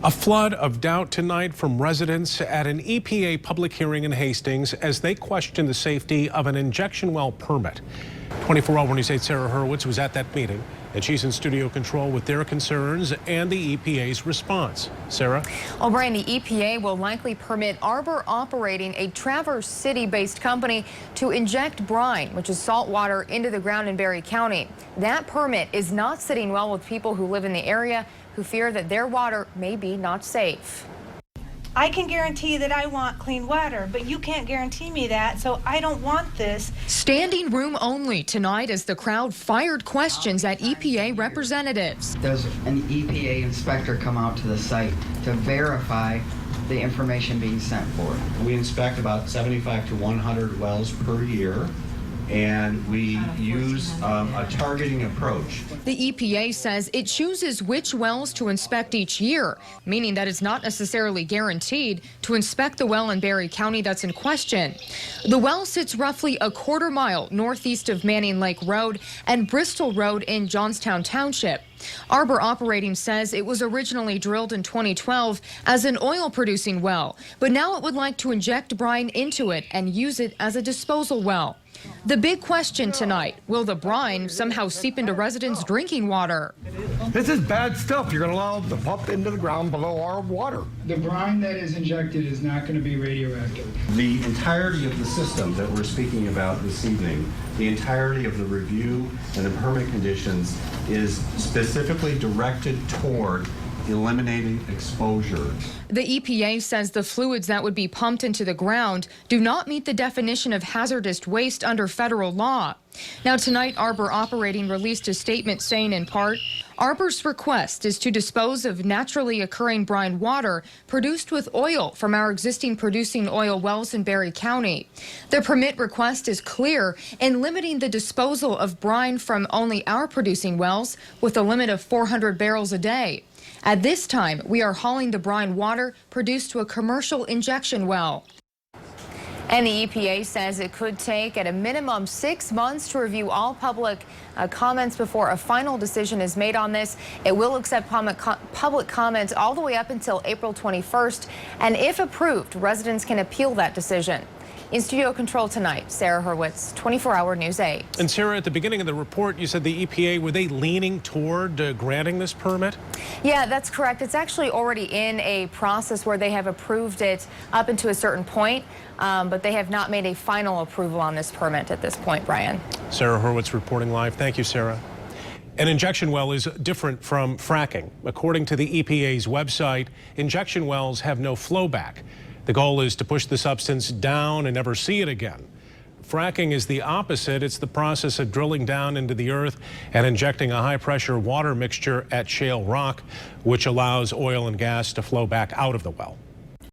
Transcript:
A flood of doubt tonight from residents at an EPA public hearing in Hastings as they question the safety of an injection well permit. 24-hour News 8's Sarah Hurwitz was at that meeting, and she's in studio control with their concerns and the EPA's response. Sarah? Well, Brian, the EPA will likely permit Arbor operating a Traverse City-based company to inject brine, which is salt water, into the ground in Berry County. That permit is not sitting well with people who live in the area who fear that their water may be not safe. I can guarantee that I want clean water, but you can't guarantee me that, so I don't want this. Standing room only tonight as the crowd fired questions at EPA representatives. Does an EPA inspector come out to the site to verify the information being sent forth? We inspect about 75 to 100 wells per year, and we use a targeting approach. The EPA says it chooses which wells to inspect each year, meaning that it's not necessarily guaranteed to inspect the well in Berry County that's in question. The well sits roughly a quarter mile northeast of Manning Lake Road and Bristol Road in Johnstown Township. Arbor Operating says it was originally drilled in 2012 as an oil-producing well, but now it would like to inject brine into it and use it as a disposal well. The big question tonight, will the brine somehow seep into residents' drinking water? This is bad stuff. You're going to allow the pump into the ground below our water. The brine that is injected is not going to be radioactive. The entirety of the system that we're speaking about this evening, the entirety of the review and the permit conditions is specifically directed toward eliminating exposure. The EPA says the fluids that would be pumped into the ground do not meet the definition of hazardous waste under federal law. Now tonight, Arbor Operating released a statement saying in part, Arbor's request is to dispose of naturally occurring brine water produced with oil from our existing producing oil wells in Berry County. The permit request is clear in limiting the disposal of brine from only our producing wells with a limit of 400 barrels a day. At this time, we are hauling the brine water produced to a commercial injection well. And the EPA says it could take at a minimum 6 months to review all public comments before a final decision is made on this. It will accept public comments all the way up until April 21st. And if approved, residents can appeal that decision. In studio control tonight, Sarah Hurwitz, 24-hour News 8. And Sarah, at the beginning of the report, you said the EPA, were they leaning toward granting this permit? Yeah, that's correct. It's actually already in a process where they have approved it up until a certain point, but they have not made a final approval on this permit at this point, Brian. Sarah Hurwitz reporting live. Thank you, Sarah. An injection well is different from fracking. According to the EPA's website, injection wells have no flowback. The goal is to push the substance down and never see it again. Fracking is the opposite. It's the process of drilling down into the earth and injecting a high-pressure water mixture at shale rock, which allows oil and gas to flow back out of the well.